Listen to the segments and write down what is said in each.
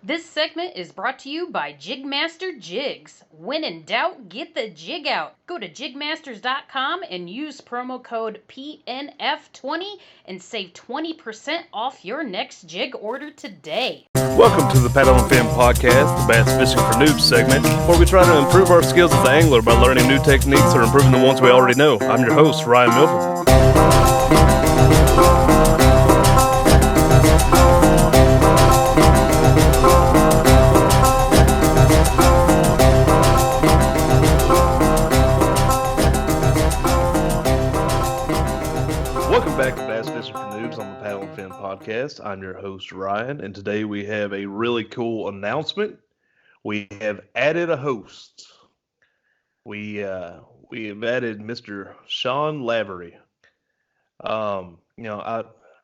This segment is brought to you by Jig Master Jigs. When in doubt, get the jig out. Go to JigMasters.com and use promo code PNF20 and save 20% off your next jig order today. Welcome to the Paddle and Fin Podcast, the Bass Fishing for Noobs segment, where we try to improve our skills as an angler by learning new techniques or improving the ones we already know. I'm your host, Ryan Milford. Welcome back to Bass Fishing for Noobs on the Paddle and Fin Podcast. I'm your host, Ryan, and today we have a really cool announcement. We have added a host. We have added Mr. Sean Lavery. I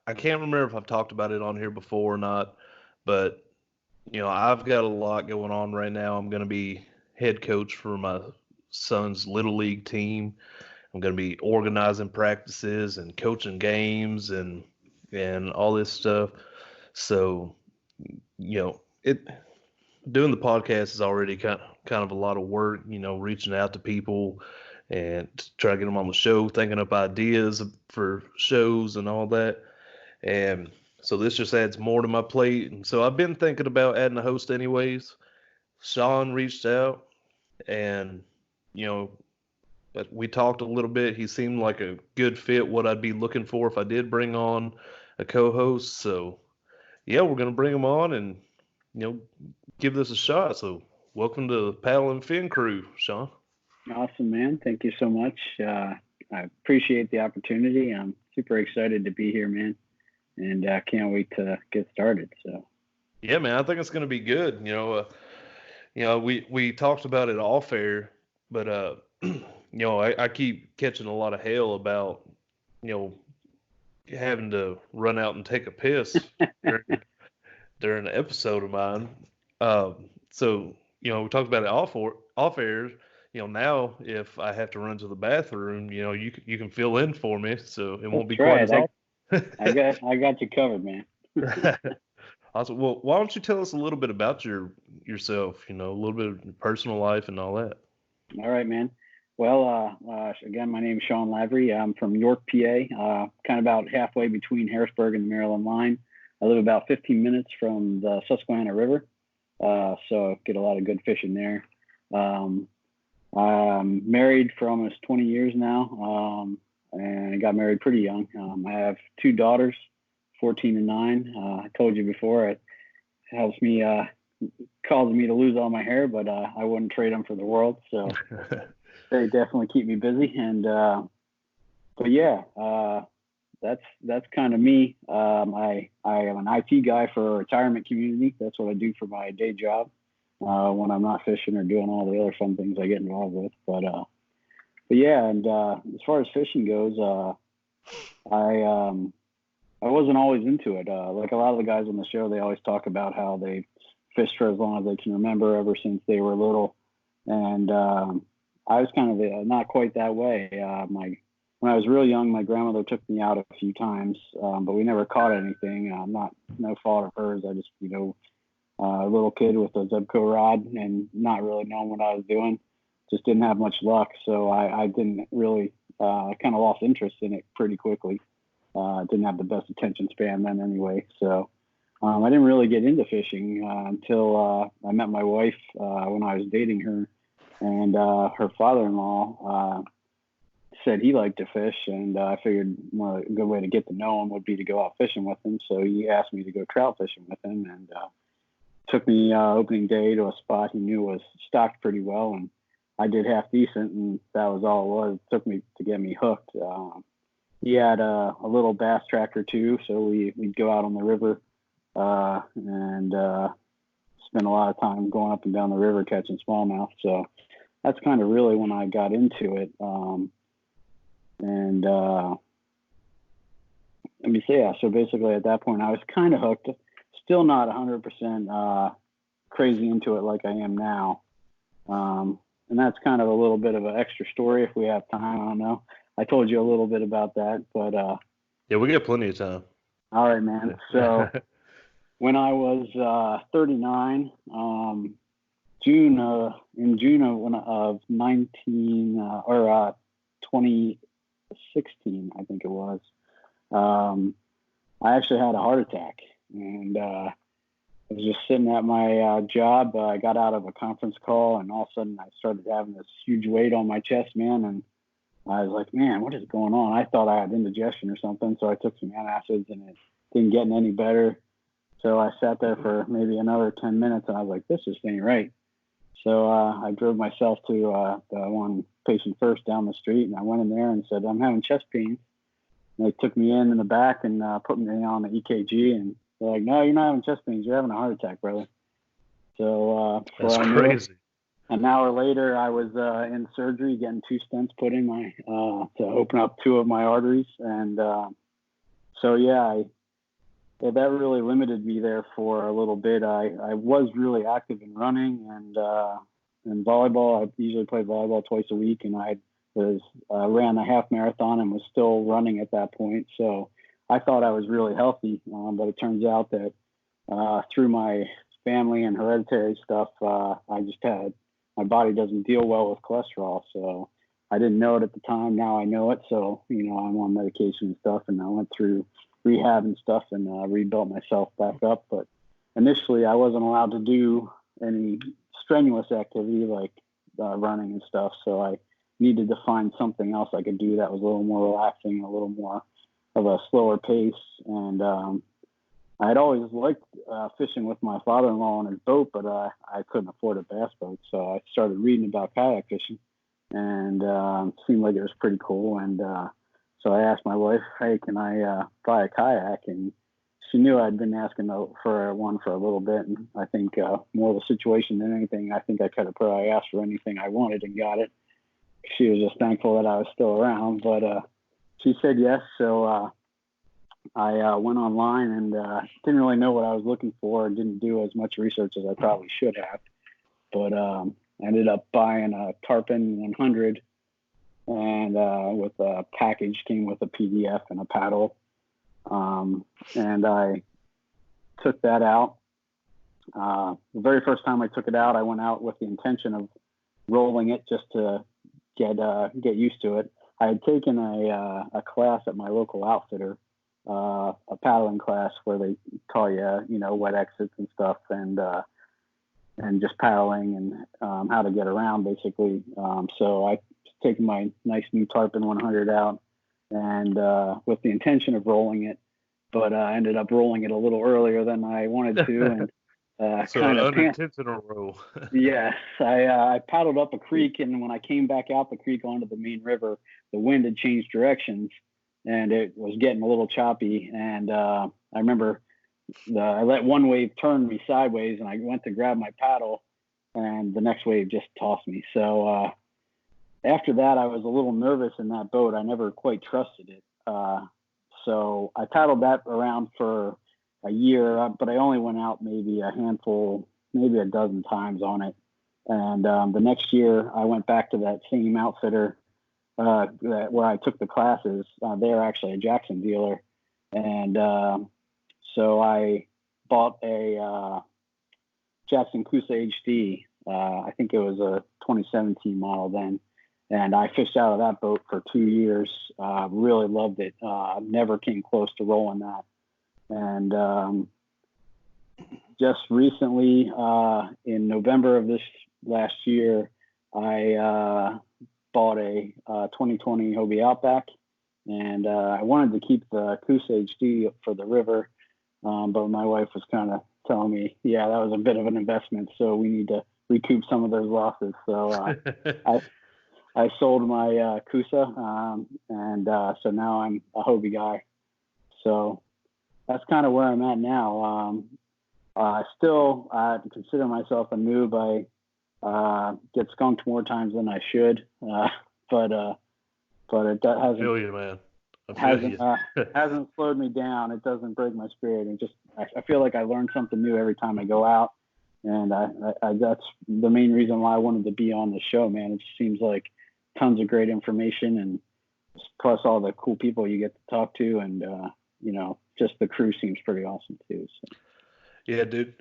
can't remember if I've talked about it on here before or not, but I've got a lot going on right now. I'm going to be head coach for my son's little league team. I'm going to be organizing practices and coaching games and all this stuff. So, doing the podcast is already kind of a lot of work, reaching out to people and try to get them on the show, thinking up ideas for shows and all that. And so this just adds more to my plate. And so I've been thinking about adding a host anyways. Sean reached out and, but we talked a little bit. He seemed like a good fit, what I'd be looking for if I did bring on a co-host. So, yeah, we're going to bring him on and, give this a shot. So, welcome to the Paddle and Fin crew, Sean. Awesome, man. Thank you so much. I appreciate the opportunity. I'm super excited to be here, man, and can't wait to get started. So, yeah, man, I think it's going to be good. We talked about it off air, but I keep catching a lot of hell about, having to run out and take a piss during an episode of mine. So, we talked about it off air. Now if I have to run to the bathroom, you can fill in for me, so it won't be quite as awful. I got you covered, man. Awesome. Well, why don't you tell us a little bit about yourself? A little bit of your personal life and all that. All right, man. Well, again, my name is Sean Lavery. I'm from York, PA, kind of about halfway between Harrisburg and the Maryland line. I live about 15 minutes from the Susquehanna River, so get a lot of good fishing there. I'm married for almost 20 years now, and I got married pretty young. I have two daughters, 14 and 9. I told you before, it helps me, causes me to lose all my hair, but I wouldn't trade them for the world. So they definitely keep me busy. And but yeah, that's kind of me. I am an IT guy for a retirement community. That's what I do for my day job when I'm not fishing or doing all the other fun things I get involved with. But yeah, and as far as fishing goes, I wasn't always into it. Like a lot of the guys on the show, they always talk about how they fished for as long as they can remember, ever since they were little. And I was kind of not quite that way. When I was real young, my grandmother took me out a few times, but we never caught anything. No fault of hers. I just, a little kid with a Zebco rod and not really knowing what I was doing. Just didn't have much luck. So I didn't really, I kind of lost interest in it pretty quickly. Didn't have the best attention span then anyway. So I didn't really get into fishing until I met my wife when I was dating her. And her father-in-law said he liked to fish, and I figured a good way to get to know him would be to go out fishing with him. So he asked me to go trout fishing with him, and took me opening day to a spot he knew was stocked pretty well, and I did half decent, and that was all it was. It took me to get me hooked. He had a little bass tractor too, so we'd go out on the river and spend a lot of time going up and down the river catching smallmouth. So that's kind of really when I got into it. Let me say, so basically at that point I was kind of hooked, still not 100% crazy into it like I am now. And that's kind of a little bit of an extra story if we have time. I don't know. I told you a little bit about that, but yeah, we got plenty of time. All right, man. So when I was 39, in June of 2016, I think it was. I actually had a heart attack, and I was just sitting at my job. I got out of a conference call, and all of a sudden I started having this huge weight on my chest, man. And I was like, man, what is going on? I thought I had indigestion or something, so I took some antacids, and it didn't get any better. So I sat there for maybe another 10 minutes, and I was like, this just ain't right. So I drove myself to the one patient first down the street, and I went in there and said, I'm having chest pains. And they took me in the back and put me on the EKG, and they're like, no, you're not having chest pains. You're having a heart attack, brother. So that's crazy. An hour later, I was in surgery getting 2 stents put in my to open up 2 of my arteries. And so, yeah, that really limited me there for a little bit. I was really active in running and volleyball. I usually play volleyball twice a week, and I ran a half marathon and was still running at that point. So I thought I was really healthy, but it turns out that through my family and hereditary stuff, I just had my body doesn't deal well with cholesterol. So I didn't know it at the time. Now I know it. So, I'm on medication and stuff, and I went through rehab and stuff and rebuilt myself back up. But initially I wasn't allowed to do any strenuous activity like running and stuff. So I needed to find something else I could do that was a little more relaxing, a little more of a slower pace. And I had always liked fishing with my father-in-law on his boat, but I couldn't afford a bass boat. So I started reading about kayak fishing, and it seemed like it was pretty cool. And so I asked my wife, hey, can I buy a kayak? And she knew I'd been asking for one for a little bit. And I think more of a situation than anything, I think I could have probably asked for anything I wanted and got it. She was just thankful that I was still around, but she said yes. So I went online and didn't really know what I was looking for, and didn't do as much research as I probably should have. But I ended up buying a Tarpon 100, and with a package, came with a PDF and a paddle. And I took that out. The very first time I took it out, I went out with the intention of rolling it just to get used to it. I had taken a class at my local outfitter, a paddling class where they taught you, wet exits and stuff, and just paddling and how to get around basically. So I taken my nice new Tarpon 100 out, and with the intention of rolling it, but I ended up rolling it a little earlier than I wanted to, and so kind of unintentional roll. Yes, I paddled up a creek, and when I came back out the creek onto the main river, the wind had changed directions, and it was getting a little choppy. And I remember I let one wave turn me sideways, and I went to grab my paddle, and the next wave just tossed me. So after that, I was a little nervous in that boat. I never quite trusted it. So I paddled that around for a year, but I only went out maybe a handful, maybe a dozen times on it. And the next year, I went back to that same outfitter where I took the classes. They're actually a Jackson dealer. And so I bought a Jackson Coosa HD. I think it was a 2017 model then. And I fished out of that boat for 2 years. Really loved it. Never came close to rolling that. And just recently, in November of this last year, I bought a 2020 Hobie Outback, and I wanted to keep the Coosa HD for the river, but my wife was kind of telling me, yeah, that was a bit of an investment, so we need to recoup some of those losses. So I sold my Coosa, and so now I'm a Hobie guy. So that's kind of where I'm at now. Still, I consider myself a noob. I get skunked more times than I should, but it hasn't. I feel you, man. Hasn't slowed me down. It doesn't break my spirit. And I feel like I learn something new every time I go out, and that's the main reason why I wanted to be on the show, man. It just seems like tons of great information, and plus all the cool people you get to talk to, and just the crew seems pretty awesome too. So. Yeah, dude.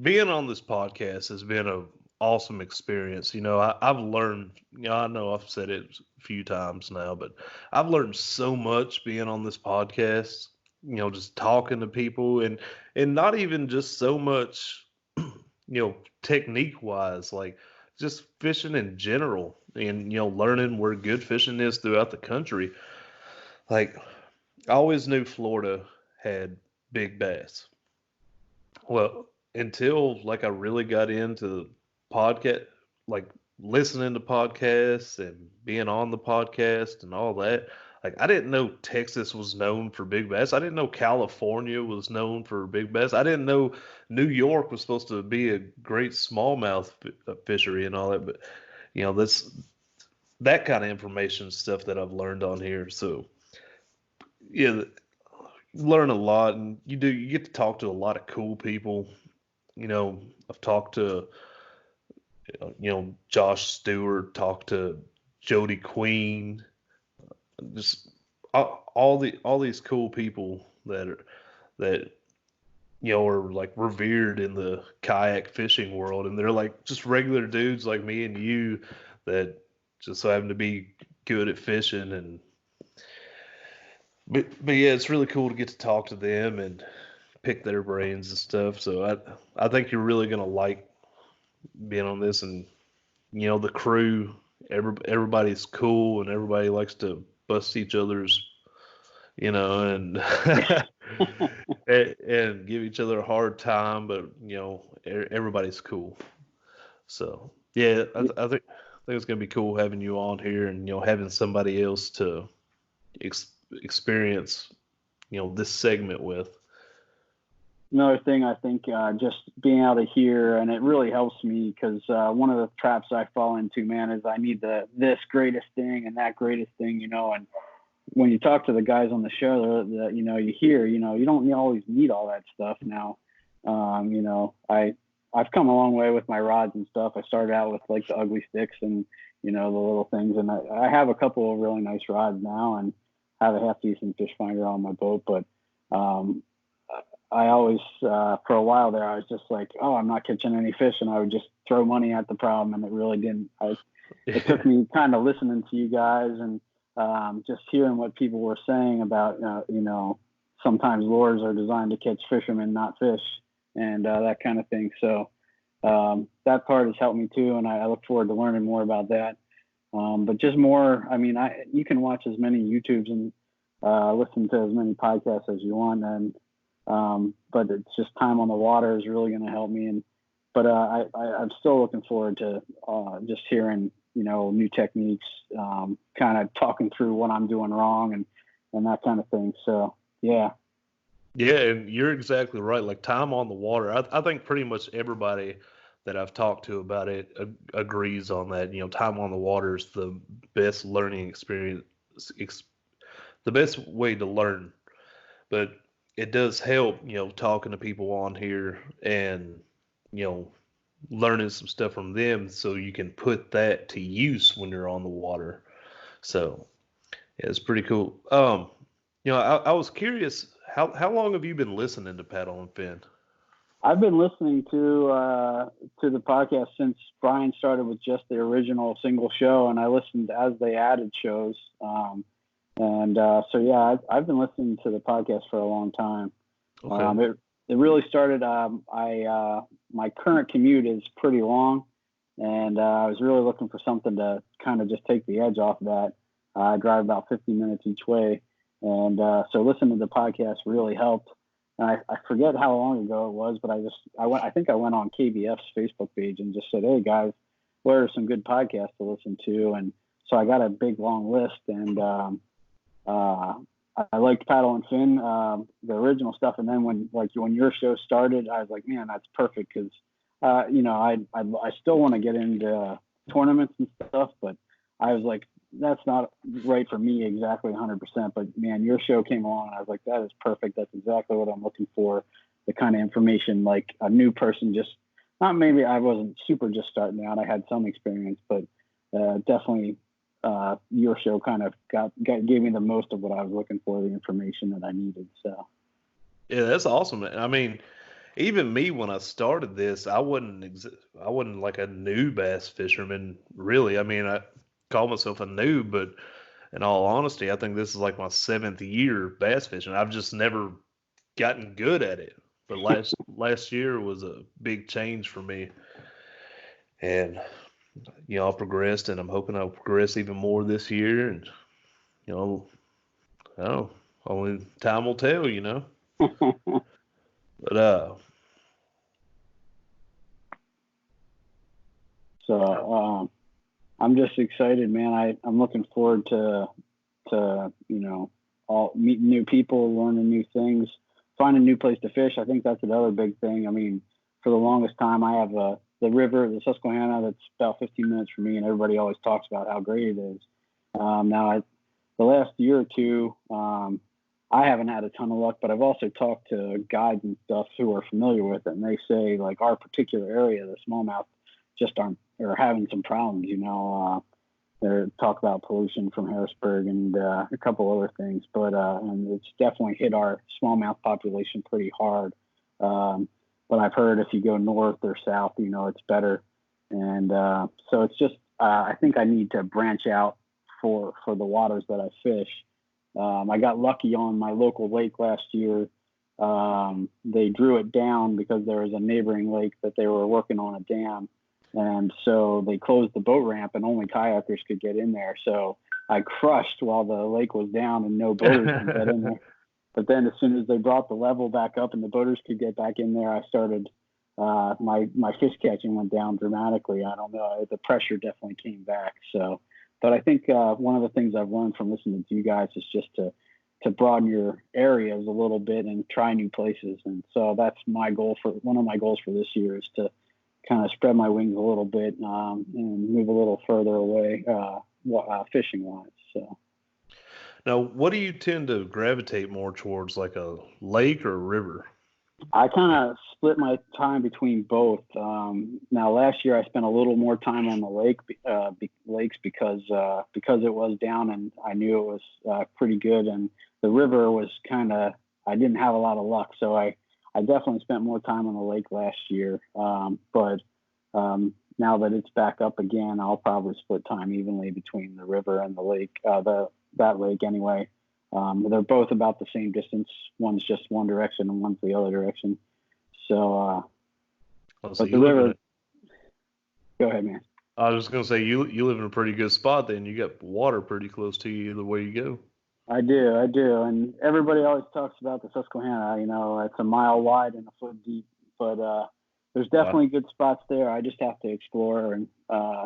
Being on this podcast has been a awesome experience. I've learned, I know I've said it a few times now, but I've learned so much being on this podcast, just talking to people and not even just so much, technique wise, like just fishing in general and, learning where good fishing is throughout the country. Like I always knew Florida had big bass. Well, until like I really got into podcast, like listening to podcasts and being on the podcast and all that, like I didn't know Texas was known for big bass. I didn't know California was known for big bass. I didn't know New York was supposed to be a great smallmouth fishery and all that. But that's that kind of information stuff that I've learned on here. So yeah, learn a lot, and you get to talk to a lot of cool people. I've talked to Josh Stewart, talked to Jody Queen, just all these cool people that are like revered in the kayak fishing world, and they're like just regular dudes like me and you that just so happen to be good at fishing. And but yeah, it's really cool to get to talk to them and pick their brains and stuff. So I think you're really gonna like being on this, and the crew, everybody's cool and everybody likes to bust each other's, and and give each other a hard time, but everybody's cool. So yeah, I think it's gonna be cool having you on here and having somebody else to experience this segment with. Another thing I think just being able to hear, and it really helps me because one of the traps I fall into, man, is I need this greatest thing and that greatest thing, and when you talk to the guys on the show, you hear, you don't always need all that stuff now. I've come a long way with my rods and stuff. I started out with like the ugly sticks and, the little things. And I have a couple of really nice rods now and have a half decent fish finder on my boat. But I always, for a while there, I was just like, oh, I'm not catching any fish. And I would just throw money at the problem. And it really didn't. It took me kind of listening to you guys and just hearing what people were saying about, sometimes lures are designed to catch fishermen, not fish, and that kind of thing. So that part has helped me too, and I look forward to learning more about that. But just more, you can watch as many YouTubes and listen to as many podcasts as you want, and but it's just time on the water is really going to help me. But I'm still looking forward to just hearing, new techniques, kind of talking through what I'm doing wrong and that kind of thing. So, yeah. Yeah, and you're exactly right. Like time on the water, I think pretty much everybody that I've talked to about it agrees on that. Time on the water is the best learning experience, the best way to learn. But it does help, talking to people on here and, learning some stuff from them so you can put that to use when you're on the water. So, yeah, it's pretty cool. I was curious, how long have you been listening to Paddle and Fin? I've been listening to the podcast since Brian started with just the original single show, and I listened as they added shows. So yeah, I've been listening to the podcast for a long time. Okay. It really started. My current commute is pretty long, and I was really looking for something to kind of just take the edge off of that. I drive about 50 minutes each way, and so listening to the podcast really helped. And I forget how long ago it was, but I think I went on KBF's Facebook page and just said, "Hey guys, what are some good podcasts to listen to?" And so I got a big long list, and I liked Paddle and Fin, the original stuff. And then when your show started, I was like, man, that's perfect because I still want to get into tournaments and stuff, but I was like, that's not right for me exactly 100%. But man, your show came along, and I was like, that is perfect. That's exactly what I'm looking for. The kind of information like a new person, just not maybe I wasn't super just starting out. I had some experience, but definitely your show kind of gave me the most of what I was looking for, the information that I needed. So Yeah, that's awesome. I mean, even me when I started this, I wasn't like a new bass fisherman, really. I mean, I call myself a noob, but in all honesty, I think this is like my seventh year bass fishing. I've just never gotten good at it. But last year was a big change for me, and I progressed, and I'm hoping I'll progress even more this year. And you know, I don't know, only time will tell, But So I'm just excited, man. I'm looking forward to all meeting new people, learning new things, finding a new place to fish. I think that's another big thing. I mean, for the longest time, I have the river, the Susquehanna, that's about 15 minutes from me, and everybody always talks about how great it is. The last year or two, I haven't had a ton of luck, but I've also talked to guides and stuff who are familiar with it, and they say like our particular area, the smallmouth, just aren't or having some problems. They talk about pollution from Harrisburg and a couple other things, but and it's definitely hit our smallmouth population pretty hard. But I've heard if you go north or south, it's better, and so it's just I think I need to branch out for the waters that I fish. I got lucky on my local lake last year. They drew it down because there was a neighboring lake that they were working on a dam. And so they closed the boat ramp and only kayakers could get in there. So I crushed while the lake was down and no boaters could get in there. But then as soon as they brought the level back up and the boaters could get back in there, I started, my fish catching went down dramatically. I don't know. The pressure definitely came back. So, but I think one of the things I've learned from listening to you guys is just to broaden your areas a little bit and try new places. And so that's one of my goals for this year is to kind of spread my wings a little bit and move a little further away fishing wise. So now, what do you tend to gravitate more towards, like a lake or a river? I kind of split my time between both. Now, last year I spent a little more time on the lakes because it was down and I knew it was pretty good, and the river was I didn't have a lot of luck, so I definitely spent more time on the lake last year. But now that it's back up again, I'll probably split time evenly between the river and the lake. That lake anyway. They're both about the same distance. One's just one direction and one's the other direction. So, So but the river. Go ahead, man. I was just gonna say you live in a pretty good spot. Then you got water pretty close to you either way you go. I do, and everybody always talks about the Susquehanna. It's a mile wide and a foot deep, but there's definitely good spots there. I just have to explore and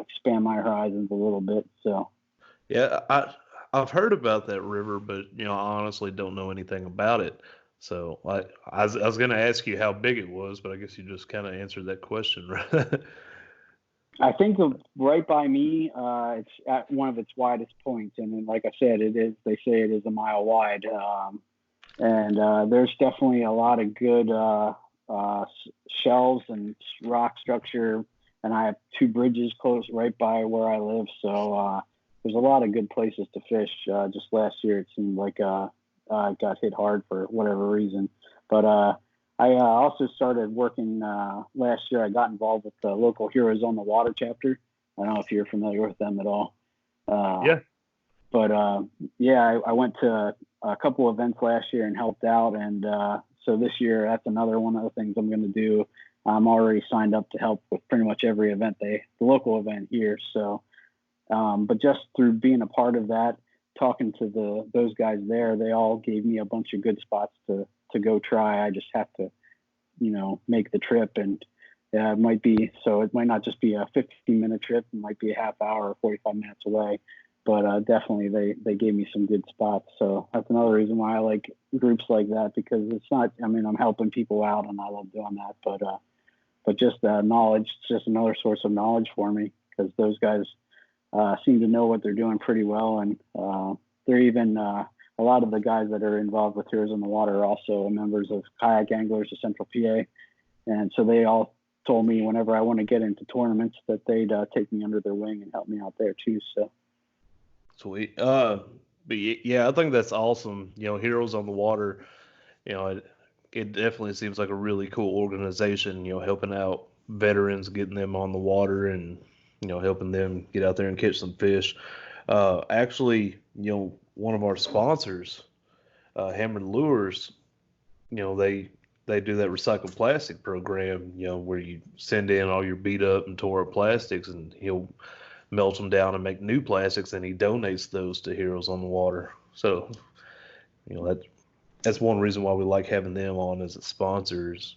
expand my horizons a little bit. So. Yeah, I've heard about that river, but I honestly don't know anything about it. So I was going to ask you how big it was, but I guess you just kind of answered that question, right? I think right by me, it's at one of its widest points, and then, like I said, it is. They say it is a mile wide, and there's definitely a lot of good shells and rock structure, and I have two bridges close right by where I live, so there's a lot of good places to fish. Just last year, it seemed like I got hit hard for whatever reason, but I also started working last year. I got involved with the local Heroes on the Water chapter. I don't know if you're familiar with them at all. Yeah. But I went to a couple events last year and helped out. And so this year, that's another one of the things I'm going to do. I'm already signed up to help with pretty much every event, the local event here. So, but just through being a part of that, talking to those guys there, they all gave me a bunch of good spots to go try. I just have to, make the trip, and it might not just be a 15-minute trip. It might be a half hour or 45 minutes away, but definitely they gave me some good spots. So that's another reason why I like groups like that, because it's not, I'm helping people out and I love doing that, but just knowledge, it's just another source of knowledge for me, because those guys seem to know what they're doing pretty well. And they're even, a lot of the guys that are involved with Heroes on the Water are also members of Kayak Anglers of Central PA. And so they all told me whenever I want to get into tournaments that they'd take me under their wing and help me out there too. So sweet. But yeah, I think that's awesome. Heroes on the Water, it it definitely seems like a really cool organization, helping out veterans, getting them on the water and, helping them get out there and catch some fish. Actually, one of our sponsors, Hammered Lures, they do that recycled plastic program, where you send in all your beat up and tore up plastics and he'll melt them down and make new plastics and he donates those to Heroes on the Water. So, that's one reason why we like having them on as sponsors.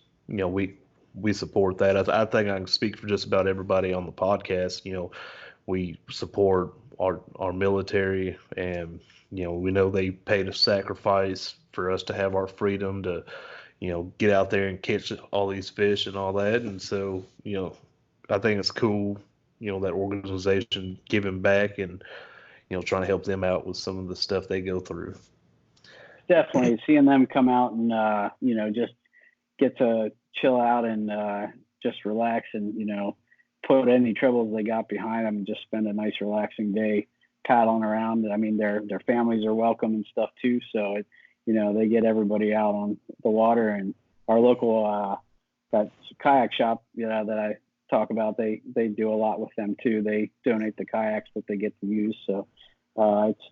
We support that. I think I can speak for just about everybody on the podcast. We support our military, and we know they paid a sacrifice for us to have our freedom to get out there and catch all these fish and all that. And so I think it's cool that organization giving back and trying to help them out with some of the stuff they go through. Definitely seeing them come out and just get to chill out and just relax and put any troubles they got behind them and just spend a nice relaxing day paddling around. I mean, their families are welcome and stuff too, so they get everybody out on the water. And our local that Kayak Shop that I talk about, they do a lot with them too. They donate the kayaks that they get to use, so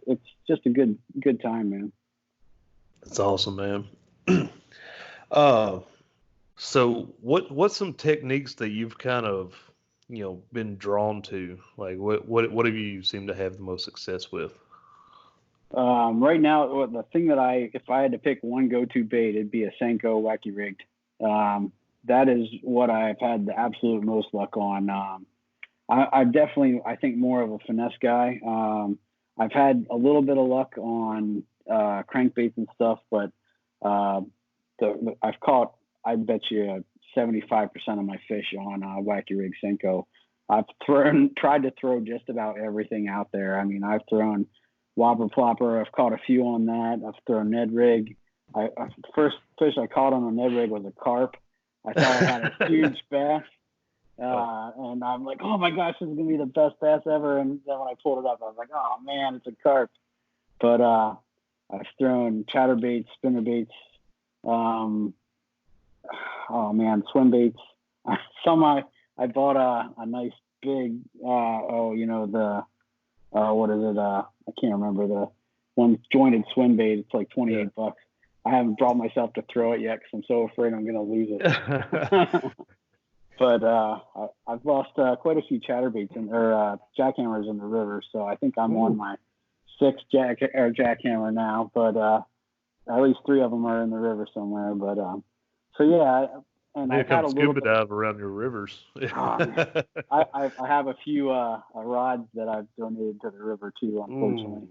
it's just a good time, man. That's awesome, man. So what's some techniques that you've kind of been drawn to? Like what have you seemed to have the most success with? Right now, the thing that if I had to pick one go-to bait, it'd be a Senko wacky rigged. That is what I've had the absolute most luck on. I'm definitely, I think, more of a finesse guy. I've had a little bit of luck on crankbaits and stuff, but I've caught, I bet you, 75% of my fish on wacky rig Senko. I've tried to throw just about everything out there. I mean, I've thrown whopper plopper. I've caught a few on that. I've thrown Ned rig. The first fish I caught on a Ned rig was a carp. I thought I had a huge bass. And I'm like, oh my gosh, this is going to be the best bass ever. And then when I pulled it up, I was like, oh man, it's a carp. But I've thrown chatterbaits, spinnerbaits, swim baits. Some I bought a nice big, what is it? I can't remember the one jointed swim bait. It's like $28. I haven't brought myself to throw it yet because I'm so afraid I'm going to lose it. But I've lost quite a few chatterbaits or jackhammers in the river, so I think I'm on my sixth jackhammer now. But at least 3 of them are in the river somewhere. But so yeah, and I've had a little scuba dive around your rivers. I have a few rods that I've donated to the river too, unfortunately.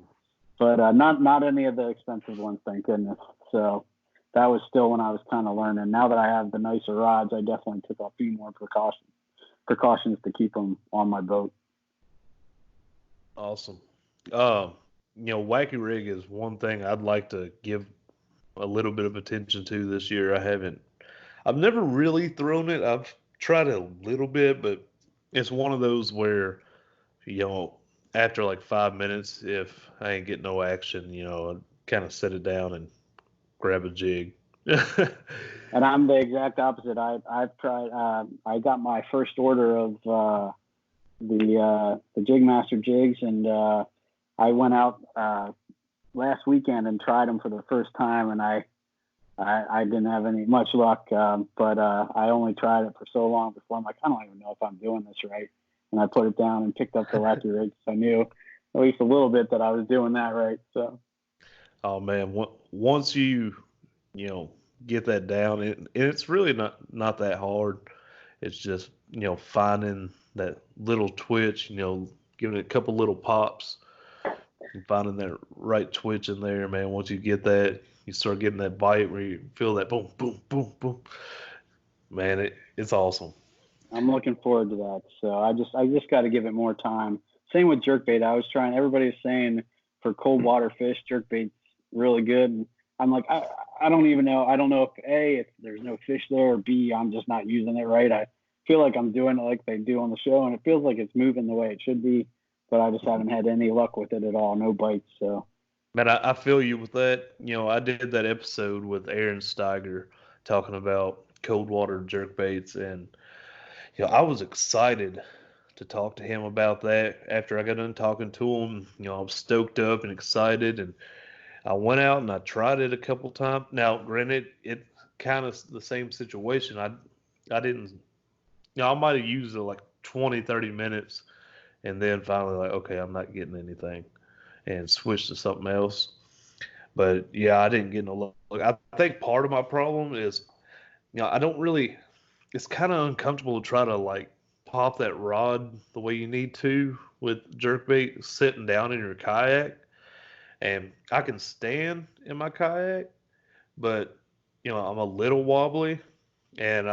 But not any of the expensive ones, thank goodness. So that was still when I was kind of learning. Now that I have the nicer rods, I definitely took a few more precautions to keep them on my boat. Awesome. Wacky rig is one thing I'd like to give a little bit of attention to this year. I've never really thrown it. I've tried it a little bit, but it's one of those where, after like 5 minutes, if I ain't getting no action, I kind of set it down and grab a jig. And I'm the exact opposite. I've tried. I got my first order of the Jig Master Jigs, and I went out last weekend and tried them for the first time, and I didn't have much luck. But I only tried it for so long before I'm like, I don't even know if I'm doing this right. And I put it down and picked up the wacky rig. So I knew at least a little bit that I was doing that right. So. Oh man, once you get that down, it's really not that hard. It's just finding that little twitch, giving it a couple little pops and finding that right twitch in there, man. Once you get that, you start getting that bite where you feel that boom, boom, boom, boom. Man, it's awesome. I'm looking forward to that. So I just got to give it more time. Same with jerkbait. I was trying. Everybody was saying for cold water fish, jerkbait's really good. And I'm like, I don't even know. I don't know if there's no fish there, or B, I'm just not using it right. I feel like I'm doing it like they do on the show, and it feels like it's moving the way it should be, but I just haven't had any luck with it at all. No bites. So. Man, I feel you with that. I did that episode with Aaron Steiger, talking about cold water jerk baits, and I was excited to talk to him about that after I got done talking to him. I was stoked up and excited, and I went out and I tried it a couple times. Now, granted, it kind of the same situation. I didn't, I might have used it like 20, 30 minutes, and then finally like, okay, I'm not getting anything, and switched to something else. But yeah, I didn't get no luck. I think part of my problem is, I don't really. It's kind of uncomfortable to try to like pop that rod the way you need to with jerkbait sitting down in your kayak. And I can stand in my kayak, but I'm a little wobbly, and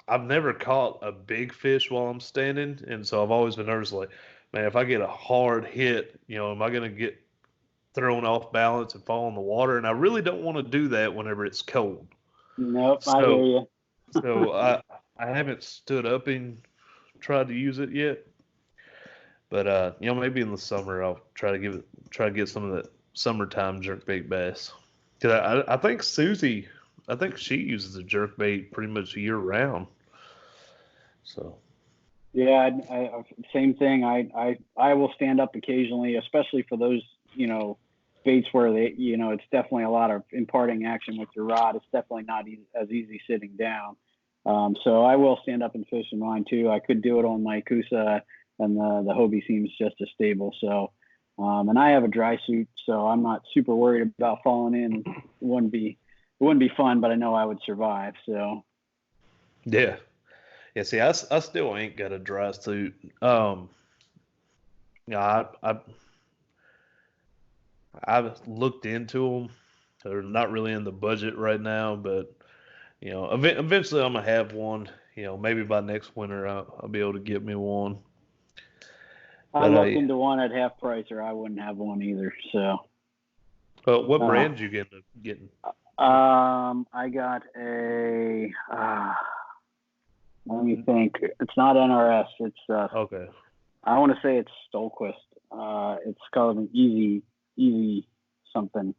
I've never caught a big fish while I'm standing, and so I've always been nervous. Like, man, if I get a hard hit, am I gonna get thrown off balance and fall in the water? And I really don't want to do that whenever it's cold. Nope, I hear you. So I haven't stood up and tried to use it yet, but maybe in the summer I'll try to get some of that summertime jerkbait bass. Cause I think Susie, I think she uses a jerkbait pretty much year round. So. Yeah, same thing. I will stand up occasionally, especially for those baits where it's definitely a lot of imparting action with your rod. It's definitely not as easy sitting down. So I will stand up and fish in mine too. I could do it on my Kusa, and the Hobie seems just as stable. So, and I have a dry suit, so I'm not super worried about falling in. It wouldn't be fun, but I know I would survive. So. Yeah. Yeah. See, I still ain't got a dry suit. I've looked into them. They're not really in the budget right now, but eventually I'm gonna have one. Maybe by next winter I'll be able to get me one. I looked into one at half price, or I wouldn't have one either. So. But what brand did you end up getting? I got a. Let me think. It's not NRS. It's okay. I want to say it's Stolquist. It's called an Easy something,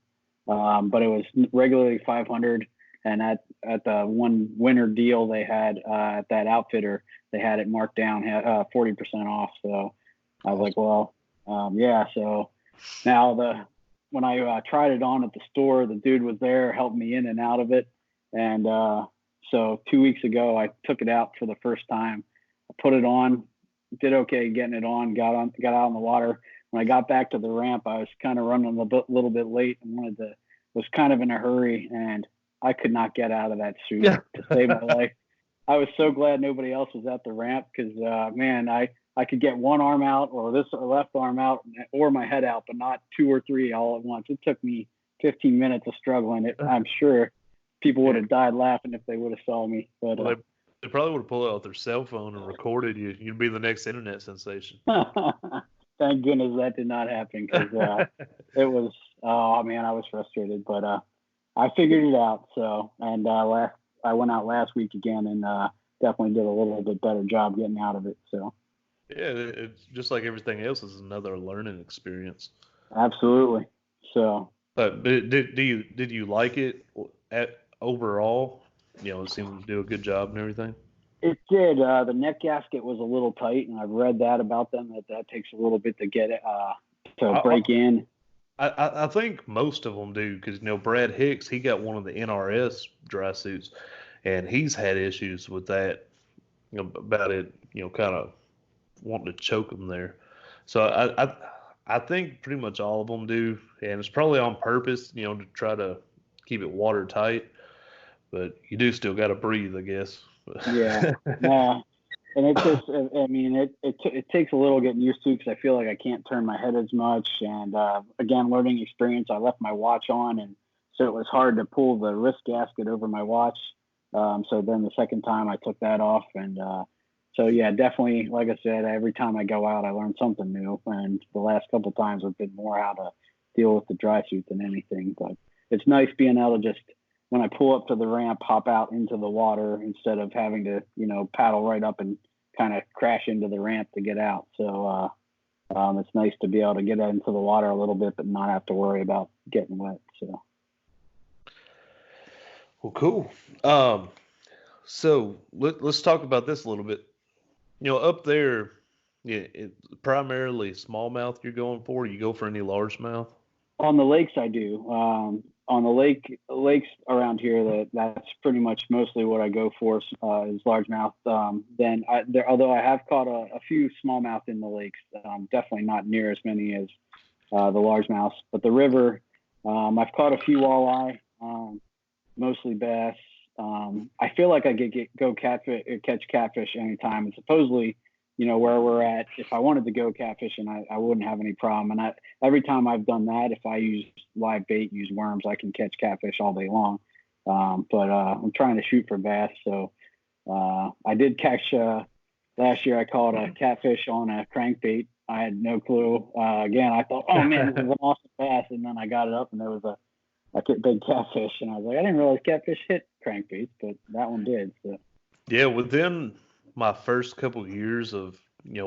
but it was regularly 500. And at the one winter deal they had at that outfitter, they had it marked down 40% off. So I was like, well, yeah. So now when I tried it on at the store, the dude was there, helped me in and out of it, and so 2 weeks ago I took it out for the first time. I put it on, did okay getting it on, got out on the water. When I got back to the ramp, I was kind of running a little bit late and was kind of in a hurry, and I could not get out of that suit to save my life. I was so glad nobody else was at the ramp because, man, I could get one arm out or this left arm out or my head out, but not two or three all at once. It took me 15 minutes of struggling. I'm sure people would have died laughing if they would have saw me. But they probably would have pulled out their cell phone and recorded you. You'd be the next internet sensation. Thank goodness that did not happen because it was, oh man, I was frustrated, but I figured it out. So, and I went out last week again and definitely did a little bit better job getting out of it. So. Yeah, it's just like everything else is another learning experience. Absolutely. So. But did you like it overall? It seemed to do a good job and everything. It did. The neck gasket was a little tight, and I've read that about them that takes a little bit to get it to break in. I think most of them do because Brad Hicks, he got one of the NRS dry suits, and he's had issues with that. About it, kind of wanting to choke him there. So I think pretty much all of them do, and it's probably on purpose, to try to keep it watertight. But you do still got to breathe, I guess. Yeah. And it just, I mean, it takes a little getting used to because I feel like I can't turn my head as much. And again, learning experience, I left my watch on, and so it was hard to pull the wrist gasket over my watch. So then the second time I took that off, and so yeah, definitely, like I said, every time I go out, I learn something new. And the last couple of times have been more how to deal with the dry suit than anything. But it's nice being able to just, when I pull up to the ramp, hop out into the water instead of having to, paddle right up and kind of crash into the ramp to get out. So it's nice to be able to get into the water a little bit, but not have to worry about getting wet. So. Well, cool. So let's talk about this a little bit. Up there, yeah, primarily smallmouth you're going for. You go for any largemouth? On the lakes, I do. On the lakes around here, that's pretty much mostly what I go for is largemouth. Although I have caught a few smallmouth in the lakes, definitely not near as many as the largemouth. But the river, I've caught a few walleye, mostly bass. I feel like I could go catch catfish anytime. And supposedly, where we're at, if I wanted to go catfishing, I wouldn't have any problem. And every time I've done that, if I use live bait, use worms, I can catch catfish all day long. But I'm trying to shoot for bass. So I did catch, last year I caught a catfish on a crankbait. I had no clue. Again, I thought, oh man, this is an awesome bass. And then I got it up and there was a big catfish. And I was like, I didn't realize catfish hit crankbaits, but that one did. So. Yeah, within my first couple of years of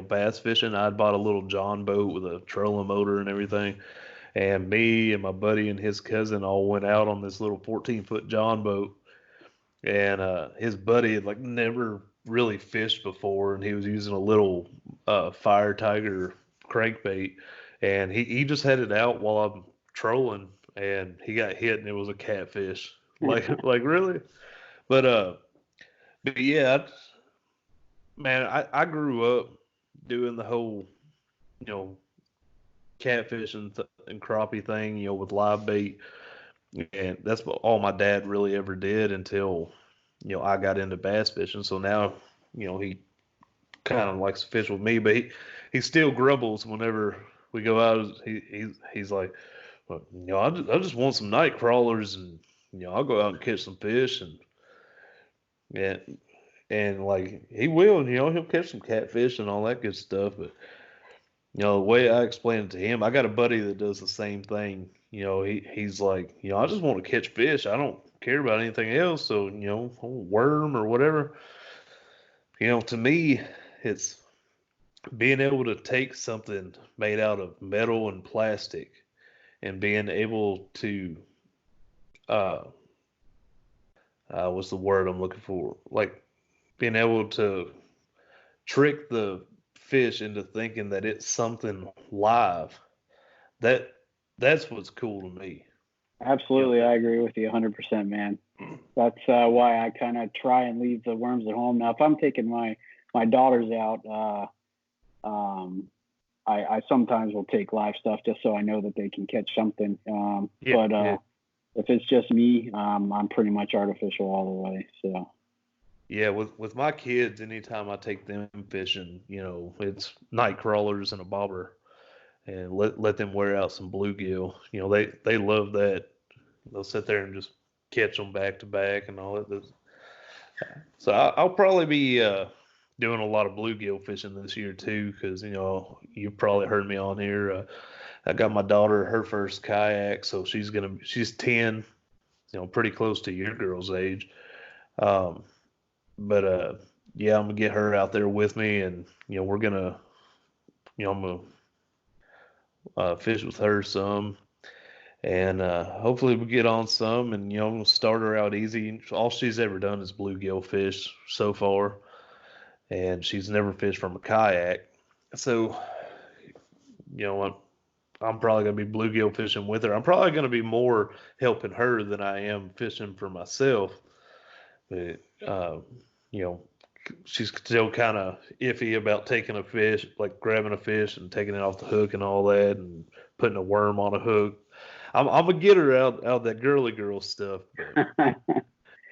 bass fishing, I'd bought a little John boat with a trolling motor and everything, and me and my buddy and his cousin all went out on this little 14-foot John boat, and his buddy had like never really fished before, and he was using a little Fire Tiger crankbait, and he just had it out while I'm trolling, and he got hit, and it was a catfish. Like really, but yeah, man, I grew up doing the whole, you know, catfish and crappie thing, with live bait. And that's all my dad really ever did until, I got into bass fishing. So now, he kind of likes to fish with me, but he still grumbles whenever we go out. He's like, well, I just want some night crawlers and, I'll go out and catch some fish yeah, and like he will, he'll catch some catfish and all that good stuff. But the way I explain it to him, I got a buddy that does the same thing. He's like, I just want to catch fish. I don't care about anything else. So, a worm or whatever. To me, it's being able to take something made out of metal and plastic and being able to, uh, what's the word I'm looking for? Like being able to trick the fish into thinking that it's something live. That that's what's cool to me. Absolutely, I agree with you 100%, man. That's why I kind of try and leave the worms at home. Now, if I'm taking my daughters out, I sometimes will take live stuff just so I know that they can catch something. If it's just me, I'm pretty much artificial all the way. So. Yeah, with my kids, anytime I take them fishing, it's night crawlers and a bobber, and let them wear out some bluegill. They love that. They'll sit there and just catch them back to back and all that. So I'll probably be doing a lot of bluegill fishing this year too, because you've probably heard me on here. I got my daughter her first kayak, so she's 10, pretty close to your girl's age. Um, but yeah, I'm gonna get her out there with me, and we're gonna, I'm gonna fish with her some, and hopefully we get on some, and we'll start her out easy. All she's ever done is bluegill fish so far, and she's never fished from a kayak. So I'm probably gonna be bluegill fishing with her. I'm probably gonna be more helping her than I am fishing for myself. But you know, she's still kind of iffy about taking a fish, like grabbing a fish and taking it off the hook and all that, and putting a worm on a hook. I'm gonna get her out that girly girl stuff.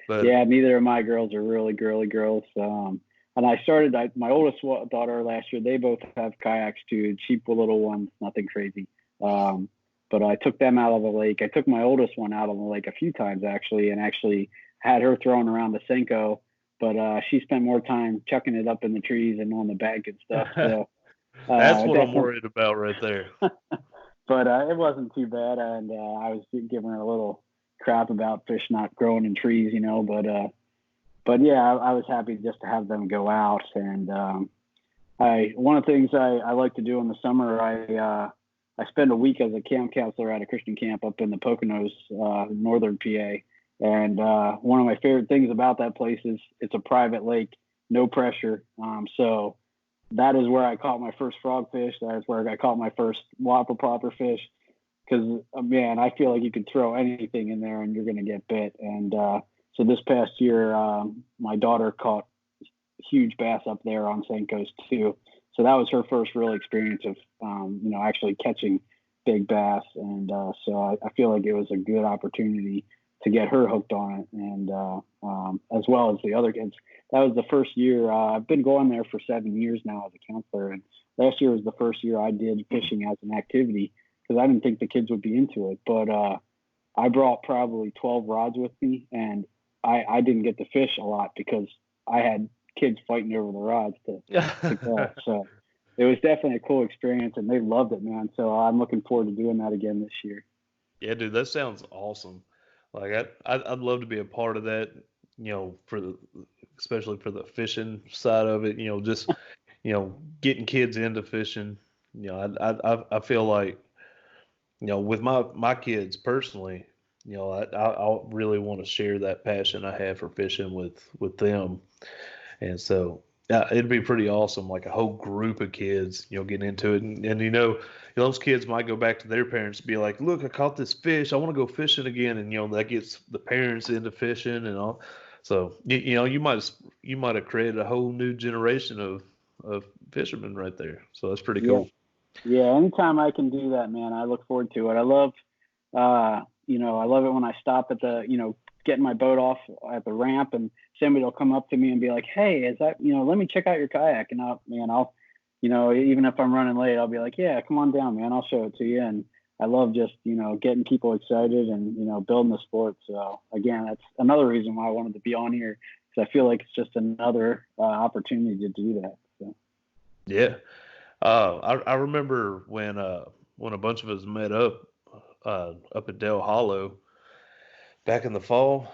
But yeah, neither of my girls are really girly girls. And I started my oldest daughter last year. They both have kayaks too, cheap little ones, nothing crazy. But I took them out of the lake. I took my oldest one out of the lake a few times actually, and actually had her throwing around the Senko. But she spent more time chucking it up in the trees and on the bank and stuff. So that's what I'm worried about right there. But it wasn't too bad, and I was giving her a little crap about fish not growing in trees, But yeah, I was happy just to have them go out. And one of the things I like to do in the summer, I spend a week as a camp counselor at a Christian camp up in the Poconos, northern PA. And one of my favorite things about that place is it's a private lake, no pressure. So that is where I caught my first frogfish. That is where I caught my first whopper popper fish. Because, man, I feel like you could throw anything in there and you're going to get bit. And so this past year, my daughter caught huge bass up there on Senko's too. So that was her first real experience of, actually catching big bass. And so I feel like it was a good opportunity to get her hooked on it. And as well as the other kids. That was the first year. I've been going there for 7 years now as a counselor. And last year was the first year I did fishing as an activity because I didn't think the kids would be into it. But I brought probably 12 rods with me, and I didn't get to fish a lot because I had kids fighting over the rods to catch. So it was definitely a cool experience, and they loved it, man. So I'm looking forward to doing that again this year. Yeah, dude, that sounds awesome. Like I'd love to be a part of that, especially for the fishing side of it, just, getting kids into fishing. I feel like, with my kids personally, I really want to share that passion I have for fishing with them. And so, yeah, it'd be pretty awesome, like a whole group of kids, getting into it. And those kids might go back to their parents and be like, look, I caught this fish. I want to go fishing again. And, that gets the parents into fishing and all. So, you might have created a whole new generation of fishermen right there. So that's pretty cool. Yeah. Anytime I can do that, man, I look forward to it. I love, I love it when I stop at the, getting my boat off at the ramp and somebody will come up to me and be like, hey, is that, let me check out your kayak. And I'll, even if I'm running late, I'll be like, yeah, come on down, man. I'll show it to you. And I love just, getting people excited and, building the sport. So again, that's another reason why I wanted to be on here because I feel like it's just another opportunity to do that. So. Yeah. I remember when a bunch of us met up at Del Hollow back in the fall.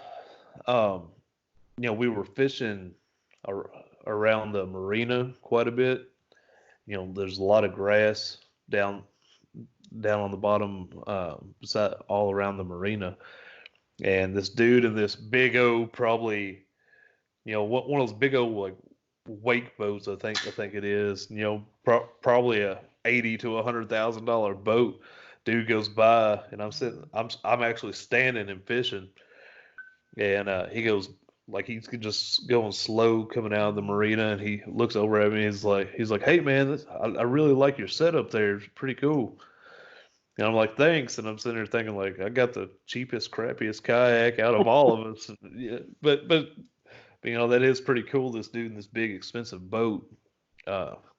We were fishing around the marina quite a bit. There's a lot of grass down on the bottom, beside all around the marina. And this dude in this big old, probably, one of those big old like wake boats, I think it is. Probably a $80,000 to $100,000 boat. Dude goes by, and I'm actually standing and fishing, and he goes like he's just going slow coming out of the marina, and he looks over at me. He's like, hey man, I really like your setup there. It's pretty cool. And I'm like, thanks. And I'm sitting there thinking like, I got the cheapest, crappiest kayak out of all of us. Yeah, but that is pretty cool. This dude in this big, expensive boat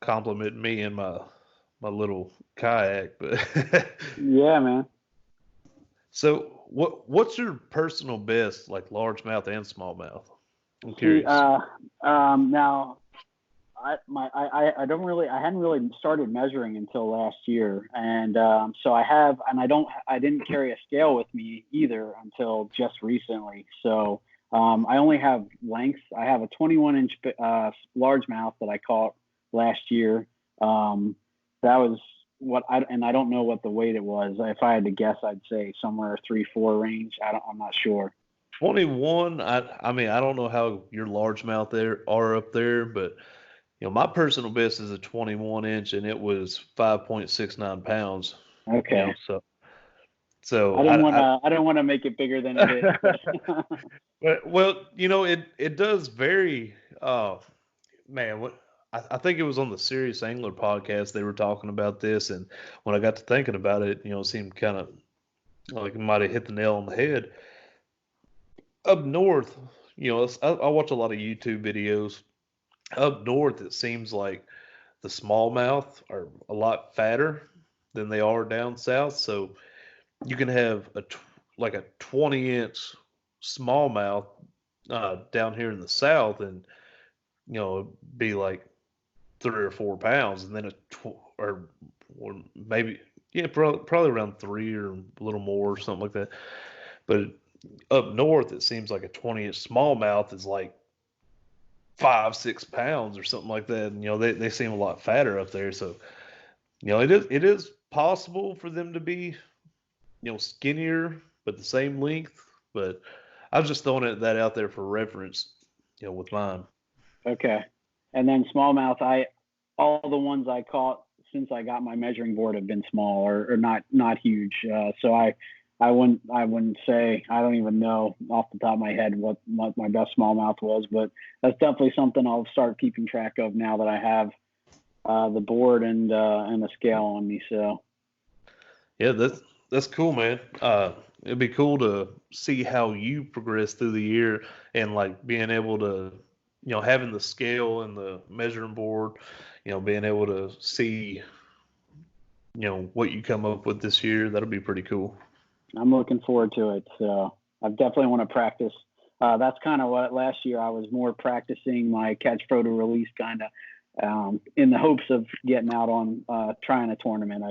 complimenting me and my little kayak. But yeah, man. So what's your personal best, like largemouth and smallmouth? I'm curious. Now, I hadn't really started measuring until last year, and so I didn't carry a scale with me either until just recently. So I only have lengths. I have a 21-inch largemouth that I caught last year. That was I don't know what the weight it was. If I had to guess, I'd say somewhere 3-4 range. I'm not sure. 21. I mean, I don't know how your largemouth there are up there, but my personal best is a 21-inch, and it was 5.69 pounds. Okay. So I don't want to make it bigger than it is. But well, it does vary. Man, I think it was on the Serious Angler podcast they were talking about this, and when I got to thinking about it, it seemed kind of like it might have hit the nail on the head. Up north, I watch a lot of YouTube videos. Up north, it seems like the smallmouth are a lot fatter than they are down south. So you can have a 20-inch smallmouth down here in the south, and be like 3 or 4 pounds, and then or maybe probably around 3 or a little more or something like that. But up north, it seems like a 20-inch smallmouth is like 5-6 pounds or something like that. And they seem a lot fatter up there. So it is possible for them to be skinnier but the same length. But I was just throwing that out there for reference, with mine. Okay. And then smallmouth, all the ones I caught since I got my measuring board have been small or not huge. So I wouldn't say, I don't even know off the top of my head what my best smallmouth was, but that's definitely something I'll start keeping track of now that I have the board and the scale on me. So Yeah, that's cool, man. It'd be cool to see how you progress through the year and like being able to, having the scale and the measuring board, being able to see, what you come up with this year. That'll be pretty cool. I'm looking forward to it. So I definitely want to practice. That's kind of what last year I was more practicing my catch photo release kind of in the hopes of getting out on trying a tournament.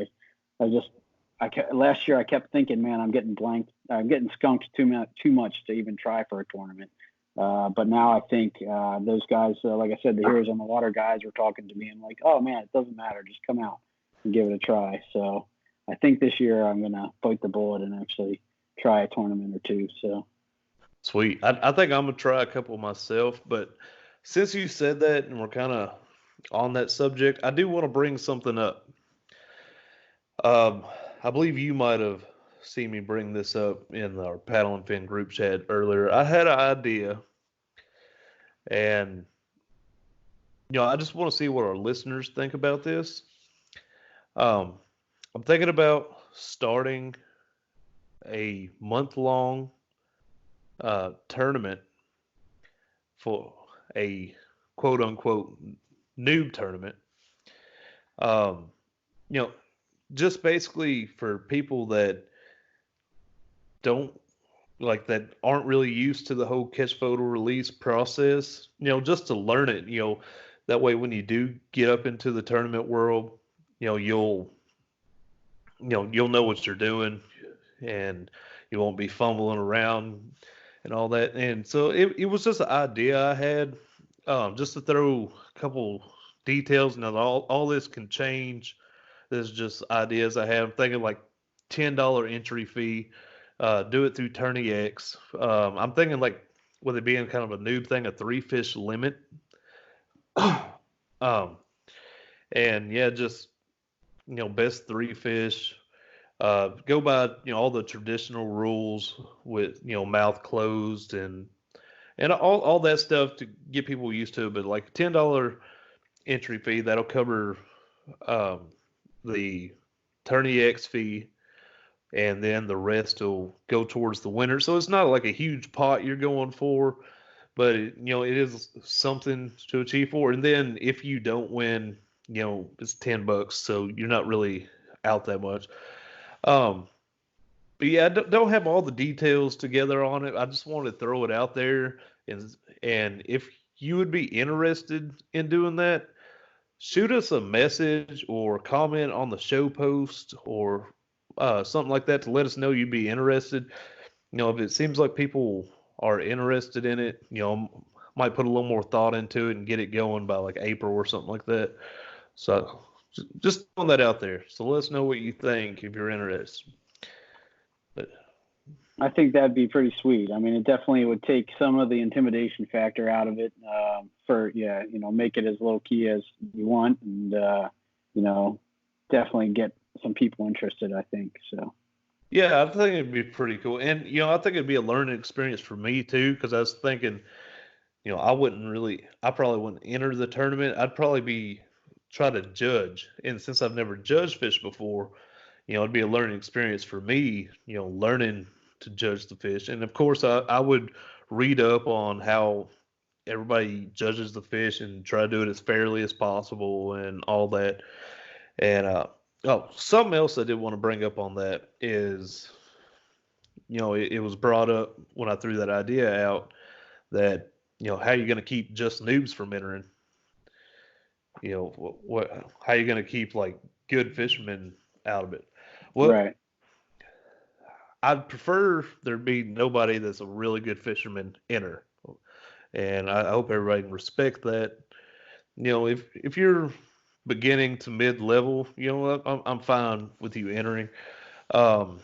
Last year I kept thinking, man, I'm getting blanked. I'm getting skunked too much to even try for a tournament. But now I think those guys, like I said, the Heroes on the Water guys were talking to me and like, oh man, it doesn't matter. Just come out and give it a try. So I think this year I'm going to bite the bullet and actually try a tournament or two. So sweet. I think I'm going to try a couple myself, but since you said that and we're kind of on that subject, I do want to bring something up. I believe you might have seen me bring this up in our Paddle and Fin group chat earlier. I had an idea, and I just want to see what our listeners think about this. I'm thinking about starting a month-long tournament for a quote-unquote noob tournament. Um, you know, just basically for people that that aren't really used to the whole catch photo release process, just to learn it, that way when you do get up into the tournament world, you'll know what you're doing and you won't be fumbling around and all that. And so it was just an idea I had, just to throw a couple details. Now all this can change. There's just ideas I have. I'm thinking like $10 entry fee. Do it through TourneyX. I'm thinking like with it being kind of a noob thing, a 3-fish limit. um, and yeah, just best 3 fish. Go by all the traditional rules with mouth closed and all that stuff to get people used to it. But like $10 entry fee, that'll cover the TourneyX fee, and then the rest will go towards the winner. So it's not like a huge pot you're going for, but it is something to achieve for. And then if you don't win, it's $10, so you're not really out that much. But yeah, I don't have all the details together on it. I just wanted to throw it out there, and if you would be interested in doing that, shoot us a message or comment on the show post or something like that to let us know you'd be interested. If it seems like people are interested in it, might put a little more thought into it and get it going by like April or something like that. So just throwing that out there. So let us know what you think if you're interested. But I think that'd be pretty sweet. I mean, it definitely would take some of the intimidation factor out of it make it as low key as you want and, definitely get some people interested, I think. So. Yeah, I think it'd be pretty cool. And, I think it'd be a learning experience for me too, because I was thinking, I probably wouldn't enter the tournament. I'd probably try to judge. And since I've never judged fish before, it'd be a learning experience for me, learning to judge the fish. And of course, I would read up on how everybody judges the fish and try to do it as fairly as possible and all that. And, something else I did want to bring up on that is, it was brought up when I threw that idea out that, how are you going to keep just noobs from entering? How are you going to keep like good fishermen out of it? Well, right. I'd prefer there be nobody that's a really good fisherman enter. And I hope everybody can respect that. If you're beginning to mid level, I'm fine with you entering. But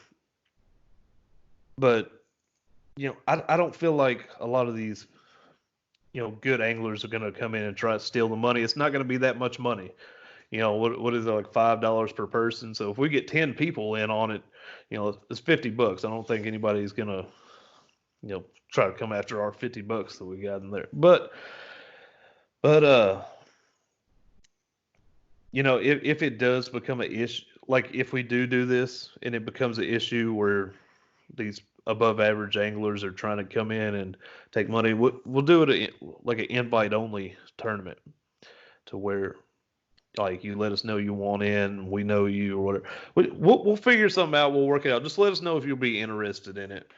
I don't feel like a lot of these, good anglers are going to come in and try to steal the money. It's not going to be that much money. What is it, like $5 per person? So if we get 10 people in on it, it's $50. I don't think anybody's going to, try to come after our $50 that we got in there. But if it does become an issue, like if we do this and it becomes an issue where these above average anglers are trying to come in and take money, we'll do it like an invite only tournament to where like you let us know you want in, we know you or whatever. We'll figure something out. We'll work it out. Just let us know if you'll be interested in it,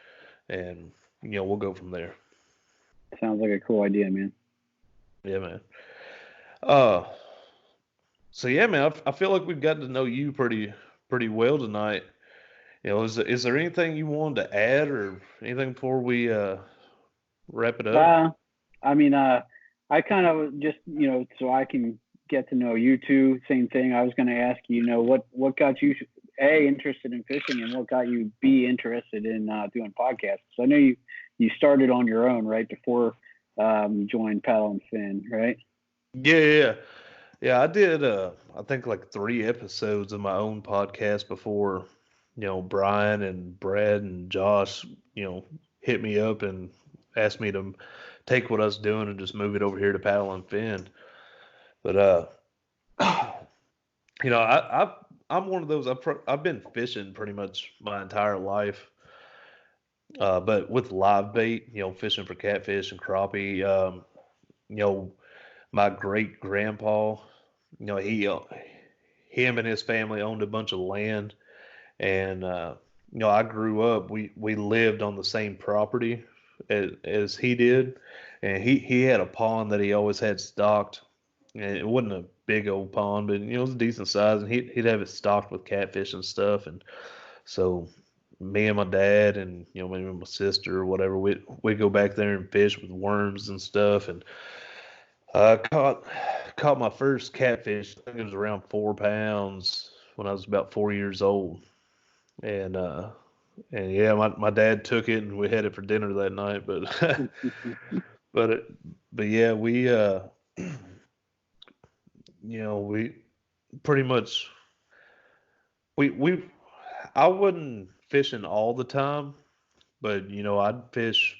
and we'll go from there. Sounds like a cool idea, man. Yeah, man. Uh, so yeah, man. I feel like we've gotten to know you pretty well tonight. Is there anything you wanted to add or anything before we wrap it up? I mean, I kind of just, so I can get to know you too. Same thing. I was going to ask you, what got you interested in fishing, and what got you interested in doing podcasts? So I know you started on your own, right, before you joined Paddle and Fin, right? Yeah. I did. I think like 3 episodes of my own podcast before, Brian and Brad and Josh, hit me up and asked me to take what I was doing and just move it over here to Paddle and Fin. But I'm one of those. I've been fishing pretty much my entire life, but with live bait, fishing for catfish and crappie. You know, my great grandpa, him and his family owned a bunch of land, and I grew up. We lived on the same property as he did, and he had a pond that he always had stocked. And it wasn't a big old pond, but it was a decent size, and he'd have it stocked with catfish and stuff. And so me and my dad and maybe my sister or whatever, we go back there and fish with worms and stuff. And I caught my first catfish. I think it was around 4 pounds when I was about 4 years old. And yeah, my dad took it and we had it for dinner that night. But but yeah, we pretty much we I wasn't fishing all the time, but I'd fish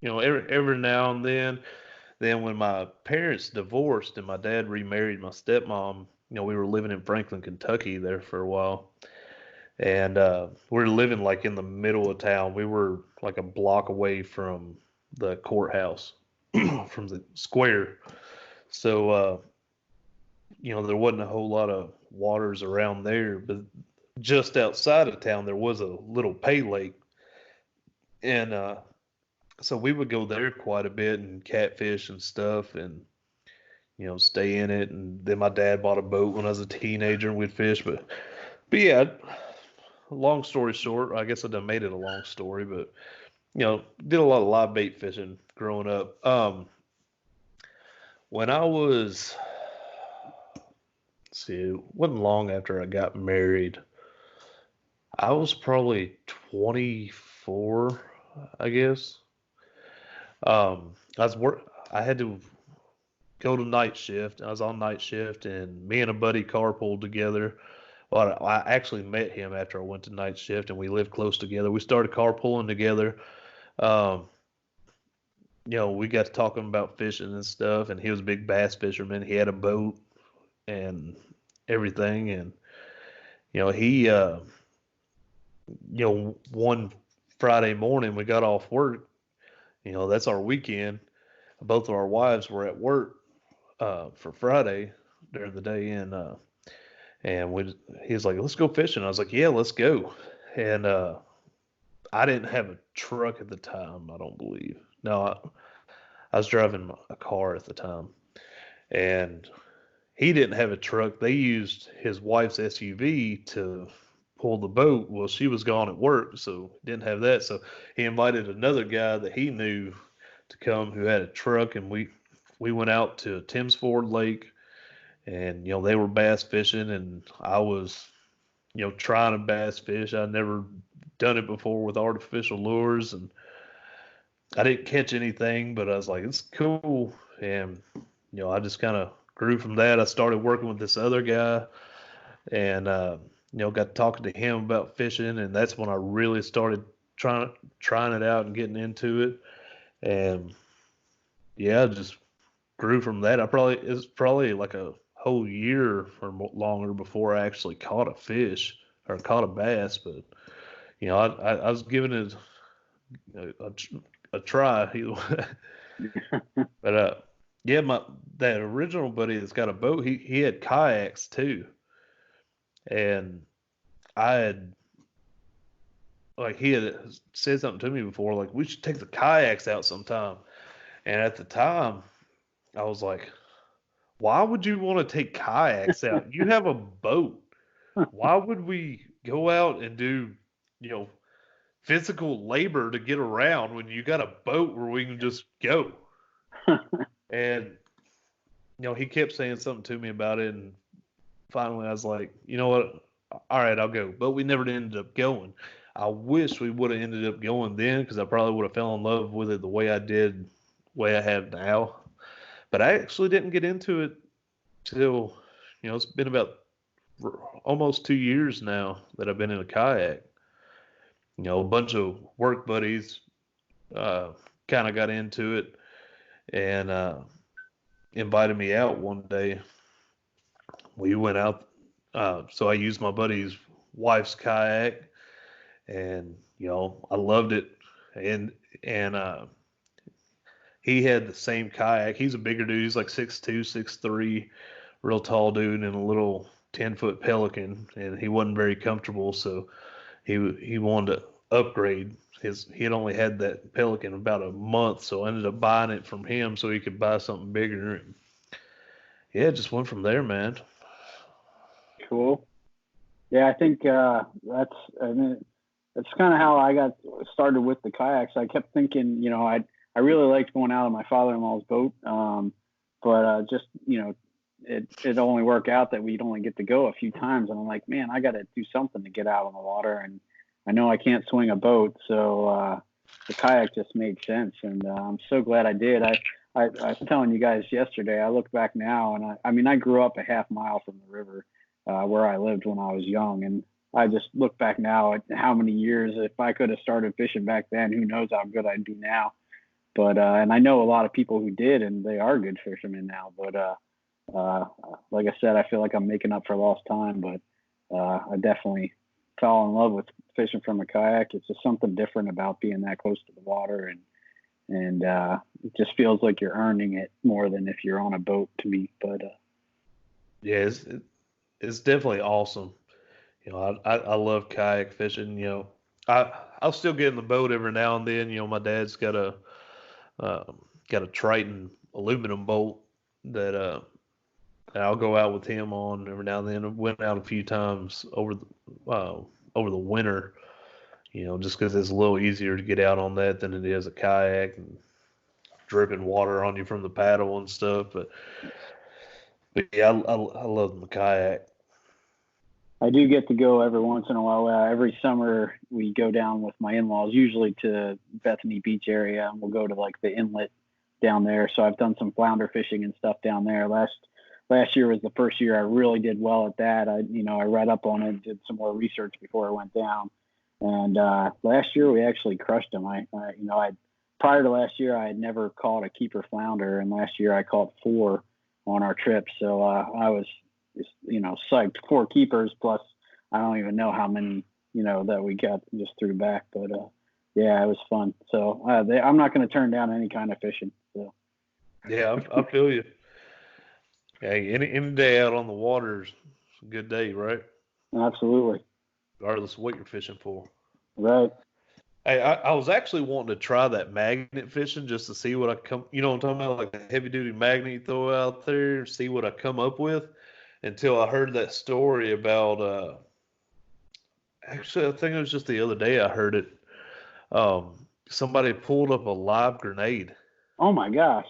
every now and then. Then when my parents divorced and my dad remarried my stepmom, we were living in Franklin, Kentucky there for a while. And we were living like in the middle of town. We were like a block away from the courthouse, from the square. So there wasn't a whole lot of waters around there, but just outside of town there was a little pay lake. And so we would go there quite a bit and catfish and stuff and stay in it. And then my dad bought a boat when I was a teenager and we'd fish. But yeah, long story short, I guess I done made it a long story, but did a lot of live bait fishing growing up. When I was, let's see, it wasn't long after I got married. I was probably 24, I guess. I had to go to night shift. I was on night shift, and me and a buddy carpooled together. Well, I actually met him after I went to night shift, and we lived close together. We started carpooling together. Um, we got to talking about fishing and stuff, and he was a big bass fisherman. He had a boat and everything, and he, one Friday morning we got off work. That's our weekend. Both of our wives were at work for Friday during the day, and he was like, "Let's go fishing." I was like, "Yeah, let's go." And I didn't have a truck at the time. I don't believe. No, I was driving a car at the time, and he didn't have a truck. They used his wife's SUV to pull the boat. Well, she was gone at work, so didn't have that. So he invited another guy that he knew to come who had a truck, and we went out to Tim's Ford Lake, and they were bass fishing, and I was trying to bass fish. I'd never done it before with artificial lures, and I didn't catch anything, but I was like, it's cool. And, I just kind of grew from that. I started working with this other guy and, got talking to him about fishing. And that's when I really started trying it out and getting into it. And yeah, just grew from that. It's probably like a whole year or longer before I actually caught a fish or caught a bass. But, I was giving it a try. But yeah, that original buddy that's got a boat, he had kayaks too, and I had he had said something to me before, like we should take the kayaks out sometime. And at the time, I was like, why would you want to take kayaks out? You have a boat. Why would we go out and do, you know, physical labor to get around when you got a boat where we can just go? And he kept saying something to me about it, and finally I was like, you know what? All right, I'll go. But we never ended up going. I wish we would have ended up going then, because I probably would have fell in love with it the way I did, way I have now. But I actually didn't get into it till, it's been about almost 2 years now that I've been in a kayak. A bunch of work buddies kind of got into it and invited me out one day. We went out, so I used my buddy's wife's kayak, and I loved it. And he had the same kayak. He's a bigger dude. He's like 6'2", 6'3", real tall dude in a little 10-foot Pelican, and he wasn't very comfortable, so he wanted to upgrade. He had only had that Pelican about a month, so I ended up buying it from him so he could buy something bigger. And yeah, it just went from there, man. Cool. Yeah, I think that's kind of how I got started with the kayaks. I kept thinking, I really liked going out on my father-in-law's boat, but just it only worked out that we'd only get to go a few times, and I'm like, man, I got to do something to get out on the water, and I know I can't swing a boat, so the kayak just made sense, and I'm so glad I did. I was telling you guys yesterday, I look back now, and I mean, I grew up a half mile from the river where I lived when I was young, and I just look back now at how many years, if I could have started fishing back then, who knows how good I'd be now. But and I know a lot of people who did, and they are good fishermen now. But like I said, I feel like I'm making up for lost time. But I definitely fell in love with fishing from a kayak. It's just something different about being that close to the water, and it just feels like you're earning it more than if you're on a boat to me. But yeah, it's definitely awesome. I love kayak fishing. I'll still get in the boat every now and then. My dad's got a Triton aluminum boat that I'll go out with him on every now and then. I went out a few times over the winter, just because it's a little easier to get out on that than it is a kayak and dripping water on you from the paddle and stuff. But yeah, I love the kayak. I do get to go every once in a while. Every summer we go down with my in-laws, usually to Bethany Beach area, and we'll go to like the inlet down there. So I've done some flounder fishing and stuff down there. Last year was the first year I really did well at that. I read up on it, did some more research before I went down. And last year we actually crushed them. Prior to last year I had never caught a keeper flounder, and last year I caught 4 on our trip. So I was psyched. 4 keepers plus I don't even know how many that we got just threw back. But yeah, it was fun. So I'm not going to turn down any kind of fishing. So yeah, I feel you. Hey, any day out on the water is a good day, right? Absolutely. Regardless of what you're fishing for. Right. Hey, I was actually wanting to try that magnet fishing just to see what I come. You know what I'm talking about, like a heavy duty magnet you throw out there, see what I come up with. Until I heard that story about. Actually, I think it was just the other day I heard it. Somebody pulled up a live grenade. Oh my gosh.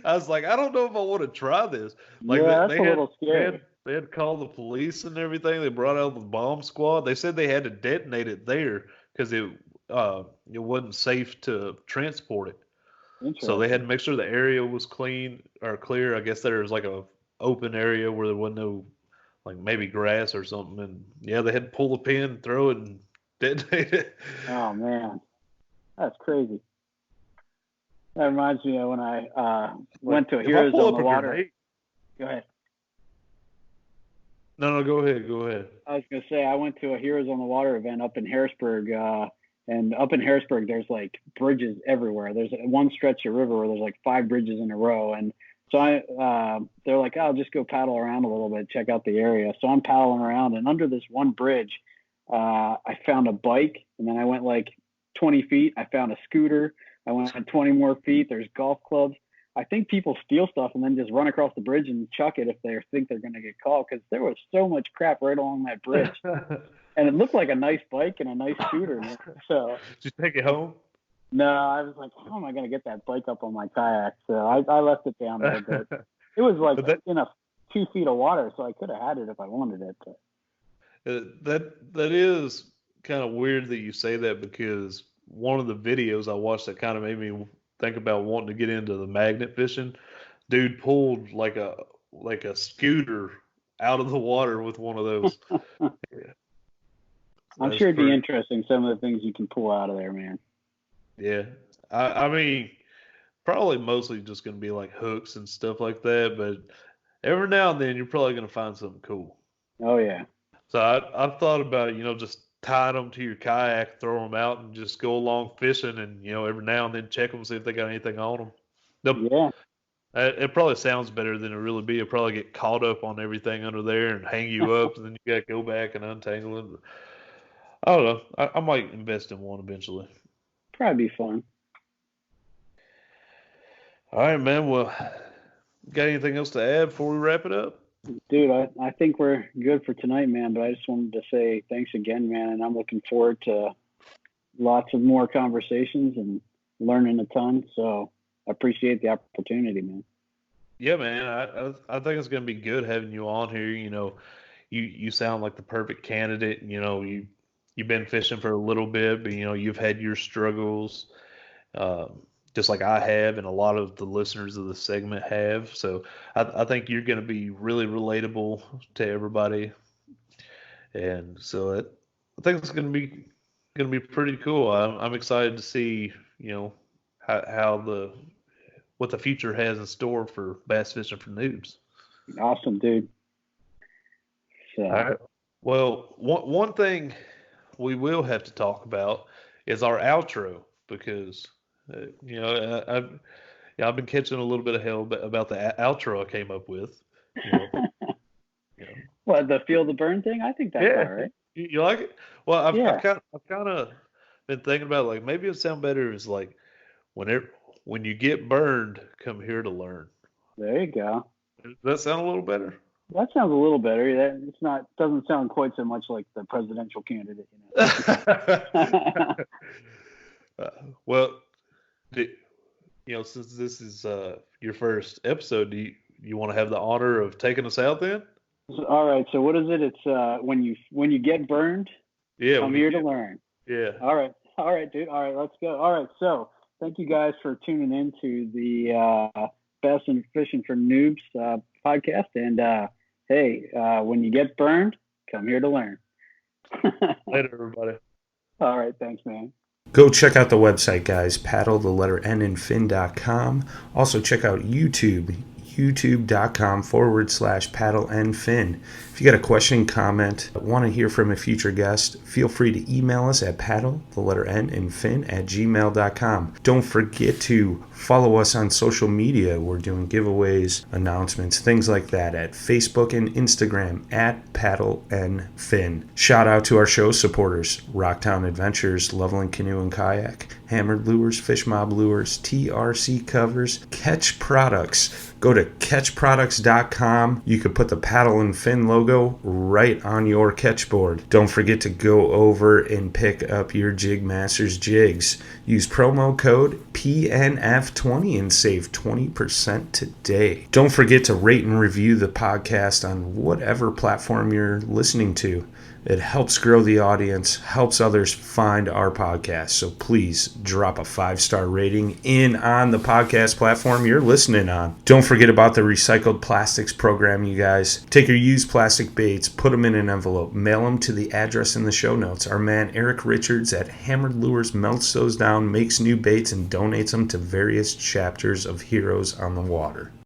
I was like, I don't know if I want to try this. Like yeah, that's a little scary. They had called the police and everything. They brought out the bomb squad. They said they had to detonate it there because it wasn't safe to transport it. So Interesting. they had to make sure the area was clean or clear. I guess there was like a open area where there wasn't no like maybe grass or something. And yeah, they had to pull the pin, throw it, and detonate it. Oh man, that's crazy. That reminds me of when I went to a If I Heroes pull on up the a Water. grenade, Go ahead. no, go ahead, go ahead. I was gonna say I went to a Heroes on the Water event up in Harrisburg, and up in Harrisburg there's like bridges everywhere. There's one stretch of river where there's like 5 bridges in a row, and so they're like, I'll just go paddle around a little bit, check out the area. So I'm paddling around, and under this one bridge, I found a bike, and then I went like 20 feet. I found a scooter. I went 20 more feet. There's golf clubs. I think people steal stuff and then just run across the bridge and chuck it if they think they're going to get caught, because there was so much crap right along that bridge. And it looked like a nice bike and a nice scooter. So Just take it home. no, I was like, how am I going to get that bike up on my kayak? So I left it down there. But it was like in a 2 feet of water, so I could have had it if I wanted it. But. That is kind of weird that you say that, because one of the videos I watched that kind of made me think about wanting to get into the magnet fishing. Dude pulled like a scooter out of the water with one of those. Yeah. I'm sure it'd be interesting, some of the things you can pull out of there, man. Yeah. I mean, probably mostly just going to be like hooks and stuff like that, but every now and then you're probably going to find something cool. Oh, yeah. So I've thought about it, just tying them to your kayak, throw them out, and just go along fishing, and every now and then check them, see if they got anything on them. Yeah. It probably sounds better than it really be. It'll probably get caught up on everything under there and hang you up, and then you got to go back and untangle it. I don't know. I might invest in one eventually. Probably be fun. All right, man. Well, got anything else to add before we wrap it up? Dude, I think we're good for tonight, man. But I just wanted to say thanks again, man. And I'm looking forward to lots of more conversations and learning a ton. So I appreciate the opportunity, man. Yeah, man. I think it's going to be good having you on here. You sound like the perfect candidate. You've been fishing for a little bit, but you've had your struggles, just like I have, and a lot of the listeners of the segment have. So I think you're going to be really relatable to everybody, and so I think it's going to be pretty cool. I'm excited to see what the future has in store for Bass Fishing for Noobs. Awesome, dude. So. All right. Well, one thing we will have to talk about is our outro, because I've been catching a little bit of hell about the outro I came up with. What, the feel the burn thing? I think that's all right. You like it? Well, I've kind of been thinking about, like, maybe it'd sound better as like when you get burned, come here to learn. There you go. Does that sound a little better? That sounds a little better. Doesn't sound quite so much like the presidential candidate. Well, since this is your first episode, do you want to have the honor of taking us out then? All right. So what is it? It's when you get burned, come here to learn. Yeah. All right, dude. All right, let's go. All right. So thank you guys for tuning in to the Bass and Fishing for Noobs podcast. And hey, when you get burned, come here to learn. Later, everybody. All right. Thanks, man. Go check out the website, guys. Paddle, the letter N and fin.com. Also check out YouTube, youtube.com/paddle and fin. If you got a question, comment, want to hear from a future guest, feel free to email us at paddle, the letter N and fin @gmail.com. Don't forget to follow us on social media. We're doing giveaways, announcements, things like that at Facebook and Instagram at paddle and fin. Shout out to our show supporters, Rocktown Adventures, Loveland Canoe and Kayak, Hammered Lures, Fish Mob Lures, TRC Covers, Ketch Products. Go to KetchProducts.com. You could put the paddle and fin logo right on your catch board. Don't forget to go over and pick up your JigMasters Jigs. Use promo code PNF20 and save 20% today. Don't forget to rate and review the podcast on whatever platform you're listening to. It helps grow the audience, helps others find our podcast. So please drop a 5-star rating in on the podcast platform you're listening on. Don't forget about the recycled plastics program, you guys. Take your used plastic baits, put them in an envelope, mail them to the address in the show notes. Our man Eric Richards at Hammered Lures melts those down, makes new baits, and donates them to various chapters of Heroes on the Water.